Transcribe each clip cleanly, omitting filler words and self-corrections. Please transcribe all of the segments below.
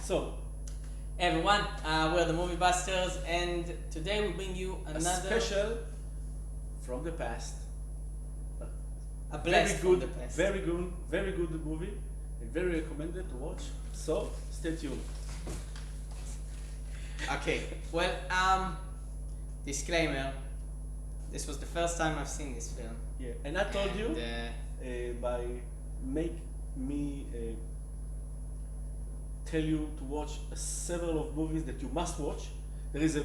So, Hey everyone, we're the Movie Busters, and today we bring you a another special from the past. a Very blast from good, the past. very good movie, and very recommended to watch. So, stay tuned. Okay, well, disclaimer. This was the first time I've seen this film. Yeah, and I told you And, by make me tell you to watch several of movies that you must watch. There is a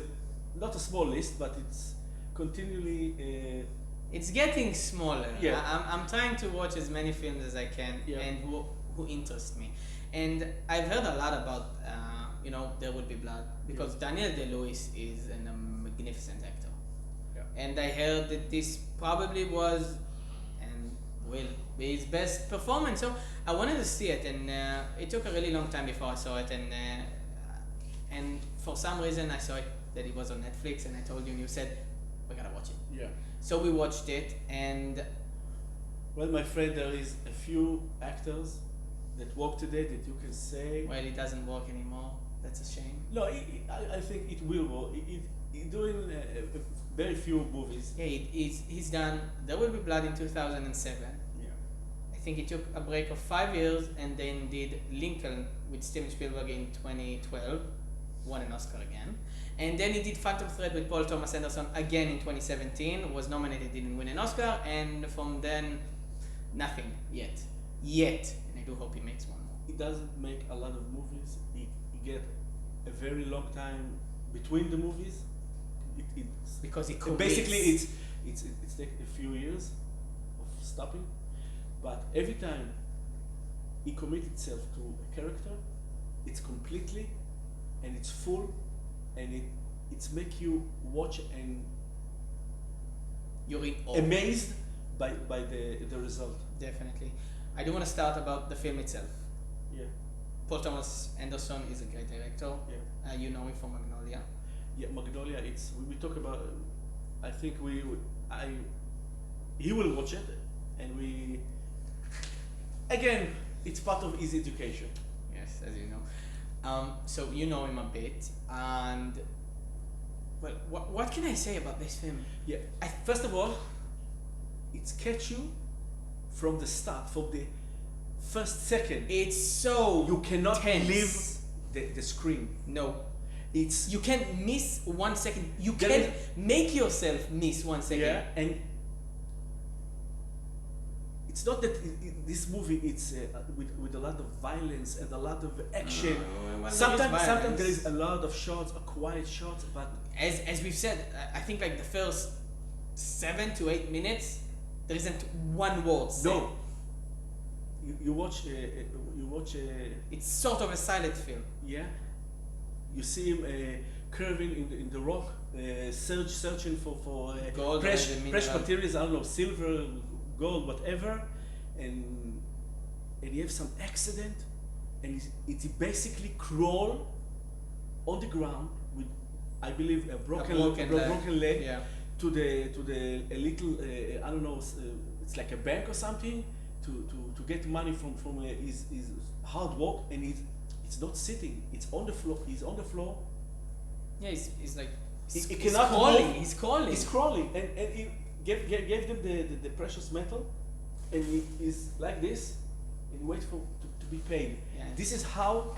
not a small list, but it's continually. it's getting smaller. Yeah. I'm trying to watch as many films as I can, Yeah. and who interest me. And I've heard a lot about, There Will Be Blood, because Yeah. Daniel Day-Lewis is a magnificent actor. Yeah. And I heard that this probably was and will be his best performance. So I wanted to see it, and it took a really long time before I saw it. And for some reason I saw it that it was on Netflix, and I told you, and you said we gotta watch it. Yeah. So we watched it, and Well, my friend, there is a few actors that work today that you can say. well, it doesn't work anymore. That's a shame. No, I think it will work. It doing very few movies. Yeah, he's done There Will Be Blood in 2007. Yeah. I think he took a break of 5 years and then did Lincoln with Steven Spielberg in 2012, won an Oscar again. And then he did Phantom Thread with Paul Thomas Anderson again in 2017, was nominated, didn't win an Oscar, and from then, nothing yet. And I do hope he makes one more. He doesn't make a lot of movies. He get a very long time between the movies. It's Because he basically commits. it's take a few years of stopping, but every time he commits itself to a character, it's completely and it's full, and it's make you watch and You're in awe. amazed by the result. Definitely. I do want to start about the film itself. Yeah. Paul Thomas Anderson is a great director. Yeah. You know him from Magnolia. Yeah, Magnolia. It's we talk about. I think he will watch it, and we. Again, it's part of his education. Yes, as you know. So you know him a bit, and well, what can I say about this film? Yeah. First of all, it's catch you from the start, from the first second. It's so You cannot tense. leave the screen. No, It's you can't miss 1 second. You There can't make yourself miss 1 second. yeah, and it's not that this movie it's with a lot of violence and a lot of action. Well, Sometimes there is violence. there is a lot of shots, a quiet shots, but As we've said, I think like the first 7 to 8 minutes, there isn't one word said. no. You watch It's sort of a silent film. yeah. You see him curving in the rock, searching for Gold or fresh the fresh mineral. materials. I don't know, silver, gold, whatever, and he have some accident, and he basically crawl on the ground with, I believe, a broken leg Yeah. to the a little I don't know, it's like a bank or something to get money from his hard work, and it's not sitting, it's on the floor. He's on the floor. Yeah, he's like He he's cannot crawling. move. He's crawling. He's crawling, and he gave them the precious metal, and he is like this and wait to be paid. Yeah. This is how.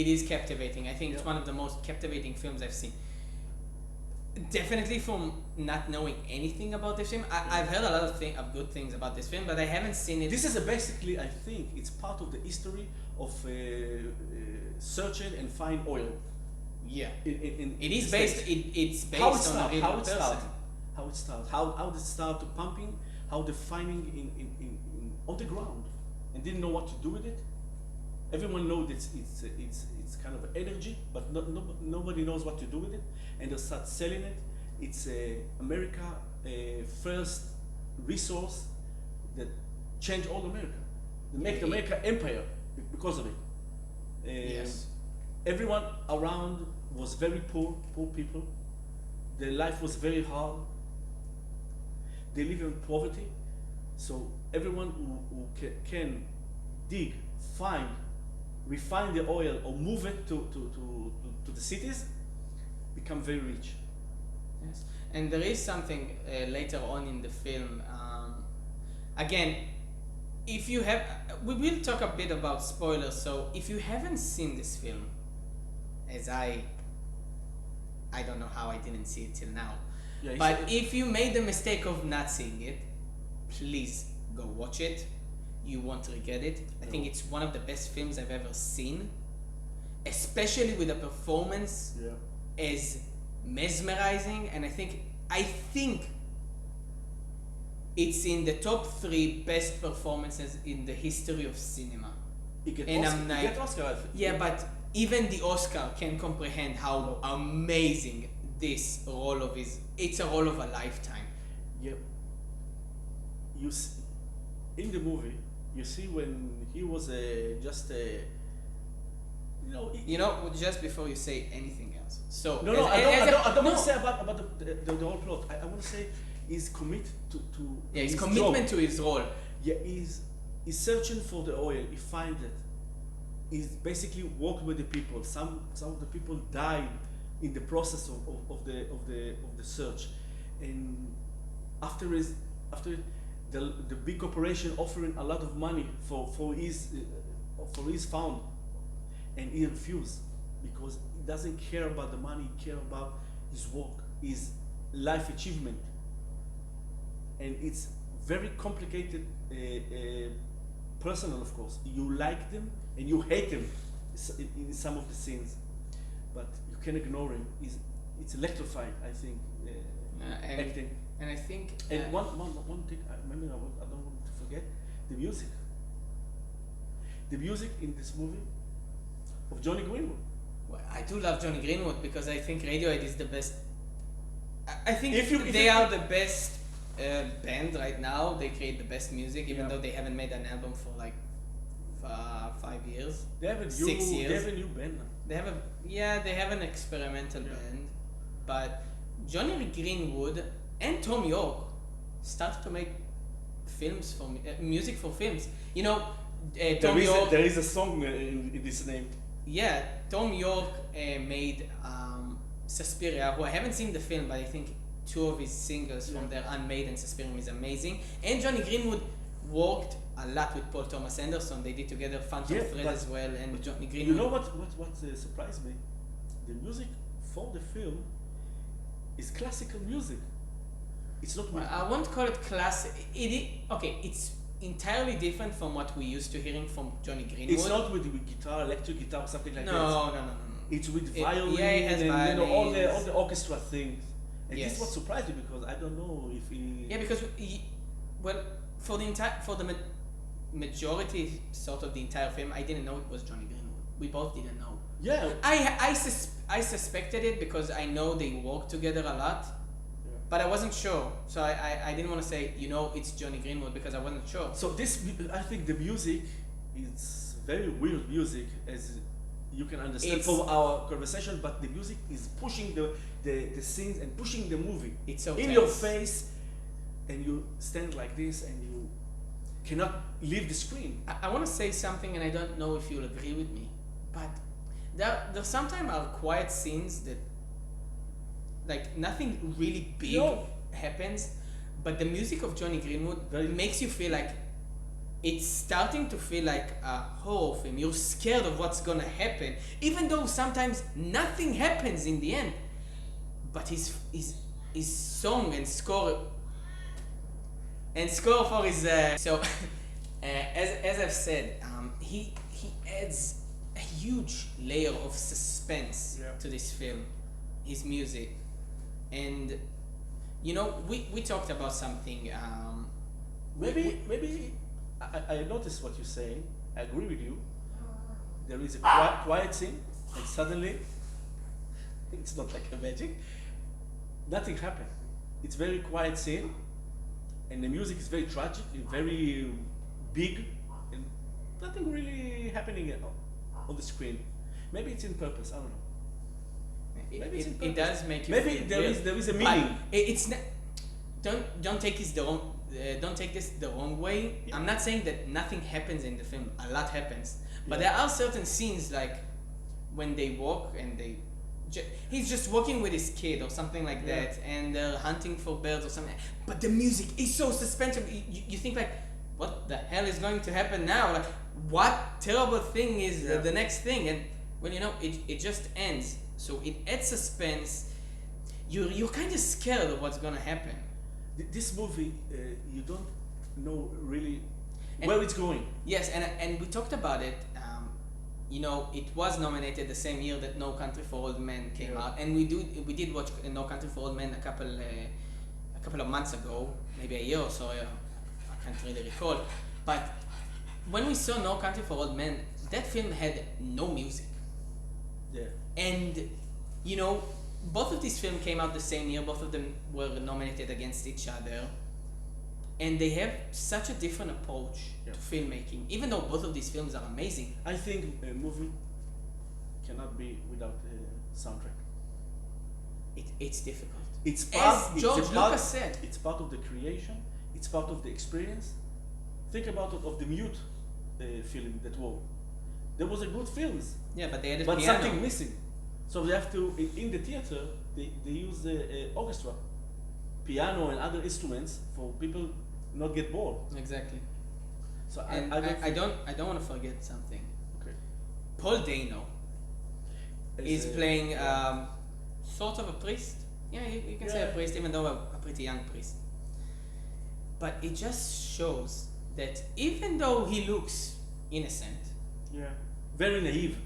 It is captivating. I think it's Yeah. one of the most captivating films I've seen. Definitely from not knowing anything about this film. I've heard a lot of good things about this film, but I haven't seen it. This is basically, I think, it's part of the history of searching and find oil. Yeah. In It is the based. States. It's based How it on a started, real how it person. started, how they start to pumping, how the finding in on the ground, and didn't know what to do with it. Everyone knows it's kind of energy, but nobody knows what to do with it, and they start selling it. It's America first resource that changed all America. They make America empire because of it. Yes. Everyone around was very poor people. Their life was very hard. They live in poverty. So everyone who can dig, find refine the oil or move it to the cities, become very rich. Yes, and there is something later on in the film. Again, if you have, we will talk a bit about spoilers. So if you haven't seen this film, as I don't know how I didn't see it till now. Yeah, But if you made the mistake of not seeing it, please go watch it. You won't regret it. I think it's one of the best films I've ever seen, especially with a performance as mesmerizing. And I think it's in the top 3 best performances in the history of cinema. It get And Oscar, I'm it like, get Oscar, I think. yeah, but even the Oscar can comprehend how amazing this role of is. It's a role of a lifetime. Yeah. You see, in the movie, you see when he was just a, Just before you say anything else. So No, I don't want to no. say about the whole plot. I want to say he's committed to Yeah, his his commitment job. to his role. Yeah, he's searching for the oil. He finds it. He's basically worked with the people. Some of the people died in the process of the search, and after the big corporation offering a lot of money for his found, and he refused because he doesn't care about the money. He cares about his work, his life achievement, and it's very complicated. Personal, of course. You like them and you hate them in some of the scenes, but you can ignore him. It's electrifying, I think. Acting. And I think And one thing, maybe I don't want to forget, the music. The music in this movie of Johnny Greenwood. well, I do love Johnny Greenwood because I think Radiohead is the best. I think If they you- are the best band right now. They create the best music, even Yeah. though they haven't made an album for like 5 years. They have a new, 6 years. They have a new band now. They have an experimental Yeah. band, but Johnny Greenwood and Tom York started to make films for music for films. Tom York. There is a song in this name. Yeah, Tom York made Suspiria, who I haven't seen the film, but I think 2 of his singles from their Unmade and Suspiria is amazing. And Johnny Greenwood worked a lot with Paul Thomas Anderson. They did together Phantom Yeah, Thread but- as well, and Johnny You Greenwood. know what surprised me? The music for the film is classical music. It's not. Well, I won't call it classic. It's entirely different from what we used to hearing from Johnny Greenwood. It's not with guitar, electric guitar, or something like that. No. It's with It- violin yeah, it has and all violins. the orchestra things. And this Yes. is what surprised me because I don't know if he. Yeah, because for the majority, sort of the entire film, I didn't know it was Johnny Greenwood. We both didn't know. Yeah. I suspected it because I know they work together a lot, but I wasn't sure. So I didn't want to say it's Johnny Greenwood because I wasn't sure. So I think the music is very weird music, as you can understand It's- from our conversation. But the music is pushing the scenes and pushing the movie It's so in your tense. face, and you stand like this and you cannot leave the screen. I want to say something, and I don't know if you'll agree with me, but there sometimes are quiet scenes that, like, nothing really big No. happens, but the music of Johnny Greenwood makes you feel like it's starting to feel like a horror film. You're scared of what's gonna happen, even though sometimes nothing happens in the end. But his song and score for his as I've said, he adds a huge layer of suspense to this film, his music, and we talked about something. Maybe I noticed what you're saying. I agree with you. There is a quiet scene, and suddenly it's not like a magic. Nothing happened. It's very quiet scene, and the music is very tragic and very big, and nothing really happening on the screen. Maybe it's in purpose. I don't know. Maybe it's in It purpose. does make you Maybe feel there weird. is a But meaning. it's not. Don't take this the don't take this the wrong way. Yeah. I'm not saying that nothing happens in the film. A lot happens, but Yeah. there are certain scenes like when they walk and he's just walking with his kid or something like Yeah. that, and they're hunting for birds or something. But the music is so suspenseful. You think like, what the hell is going to happen now? Like, what terrible thing is Yeah. the next thing? And when it just ends. So it adds suspense. You're kind of scared of what's gonna happen. This movie, you don't know really And- where it's going. Yes, and we talked about it. It was nominated the same year that No Country for Old Men came Yeah. out, and we did watch No Country for Old Men a couple of months ago, maybe a year or so. I can't really recall. But when we saw No Country for Old Men, that film had no music, Yeah. and both of these films came out the same year. Both of them were nominated against each other. And they have such a different approach Yeah. to filmmaking, even though both of these films are amazing. I think a movie cannot be without a soundtrack. It's difficult. It's As part. George it's a part, Lucas said. It's part of the creation. It's part of the experience. Think about it of the Mute film that war. There was a good films, Yeah, but they had a but piano. something missing. So they have to in the theater. They use the orchestra, piano and other instruments for people not get bored. Exactly. So And I don't. I don't want to forget something. Okay. Paul Dano is It's, playing sort of a priest. Yeah, you can say a Yeah. priest, even though a pretty young priest. But it just shows that even though he looks innocent, Yeah. Very naive.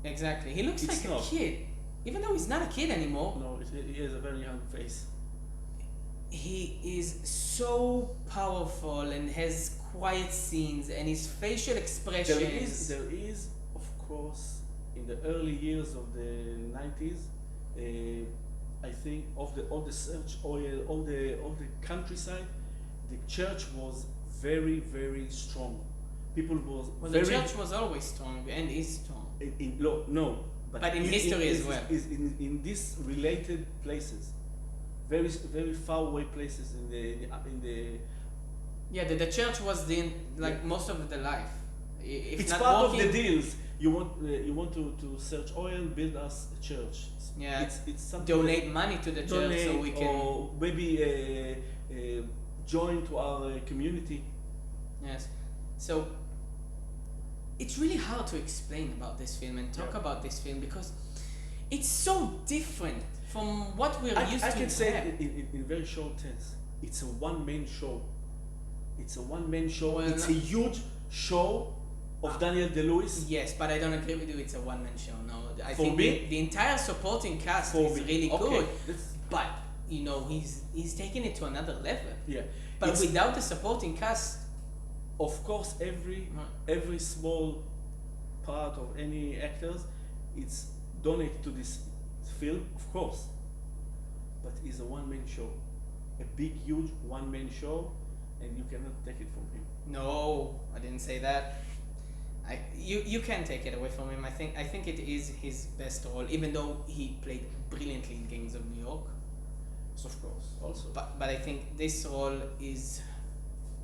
exactly, he looks It's like not. a kid. Even though he's not a kid anymore, No, he has a very young face. he is so powerful and has quiet scenes, and his facial expressions. There is, of course, in the early years of the 90s, I think of all the search oil, all the countryside, the church was very, very strong. People was Well, very the church was always strong and is strong. no, But in history as well. Is in these related places, very far away places in the. Yeah, the church was Yeah. most of the life. If It's not part walking, of the deals. You want to search oil, build us a church. Yeah. It's something. donate money to the church so we can. or maybe join to our community. Yes. So it's really hard to explain about this film and talk Yeah. about this film because it's so different from what we're used I to. can say have. in very short tense, it's a one-man show. It's a one-man show. Well, It's no- a huge show of Daniel Day-Lewis. Yes, but I don't agree with you. It's a one-man show. No, I For think me? the entire supporting cast For is me. really Okay, good. that's- But he's taking it to another level. Yeah. But It's- without the supporting cast, of course, every small part of any actors, it's donated to this film, of course. But it's a one-man show, a big, huge one-man show, and you cannot take it from him. no, I didn't say that. You can take it away from him. I think it is his best role, even though he played brilliantly in Gangs of New York. So of course, also. But I think this role is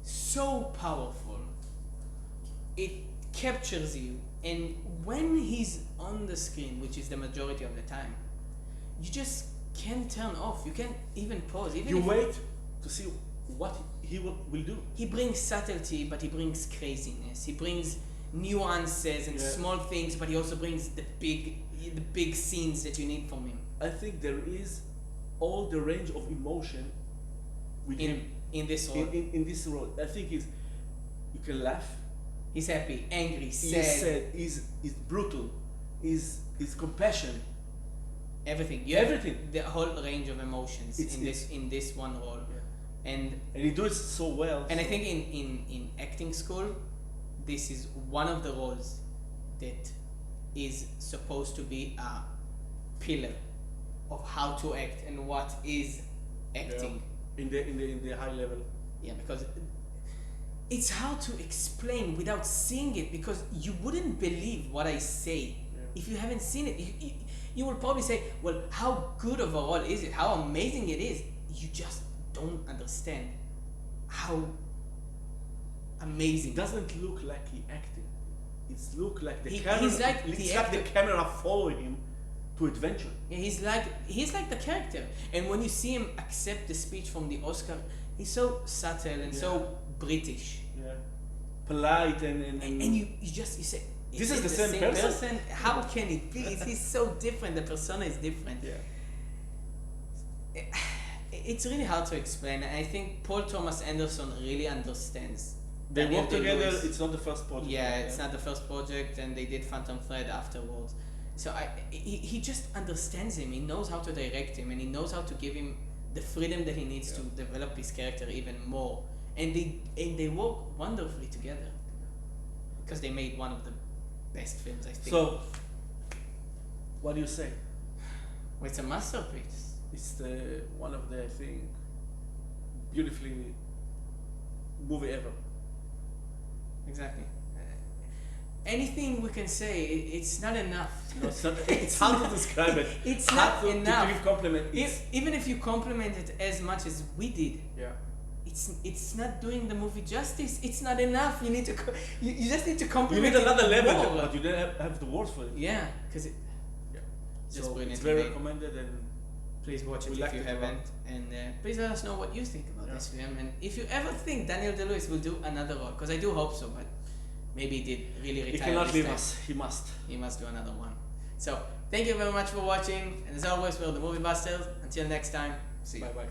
so powerful. It captures you, and when he's on the screen, which is the majority of the time, you just can't turn off. You can't even pause. Even You if wait to see what he will do. he brings subtlety, but he brings craziness. He brings nuances and Yeah. small things, but he also brings the big scenes that you need from him. I think there is all the range of emotion with him In this role, in this role. I think you can laugh. he's happy, angry, He's sad, sad. He's brutal. He's compassion. everything. You have Everything. the whole range of emotions It's- in this one role, Yeah. and And he does it so well. And I so- think in acting school, this is one of the roles that is supposed to be a pillar of how to act and what is acting. in the high level. Yeah, because it's hard to explain without seeing it, because you wouldn't believe what I say if you haven't seen it. You will probably say, well, how good of a role is it? How amazing it is. You just don't understand. how amazing. It doesn't look like he acted. It's look like the He's camera. like it's the like the actor. camera following him to adventure. Yeah, he's like the character. And when you see him accept the speech from the Oscar, he's so subtle and so British. Yeah, polite and And you say, This is it the same person? How can it be? He's so different. The persona is different. yeah. It's really hard to explain. I think Paul Thomas Anderson really understands. They Daniel work together. Day-Lewis. It's not the first project. Yeah, it's not the first project, and they did Phantom Thread afterwards. So he just understands him. He knows how to direct him, and he knows how to give him the freedom that he needs to develop his character even more. And they work wonderfully together because they made one of the best films, I think. So, what do you say? Well, it's a masterpiece. It's the one of the, I think, beautifully movie ever. Exactly. Anything we can say, it's not enough. No, it's hard to describe it. It's hard not to enough. give compliment. Even if you compliment it as much as we did, Yeah. it's not doing the movie justice. It's not enough. You need to you just need to You compliment need another it level, more. but you don't have the words for it. Yeah, because Yeah. just So brilliant. it's very made. recommended, and Please watch it We if liked you it a lot. haven't, and please let us know what you think about Yeah. this film, and if you ever think Daniel Day-Lewis will do another role, because I do hope so, but maybe he did really retire. he cannot this leave time. us. He must. He must do another one. So thank you very much for watching, and as always, we're the Movie Busters. Until next time, see you. Bye bye.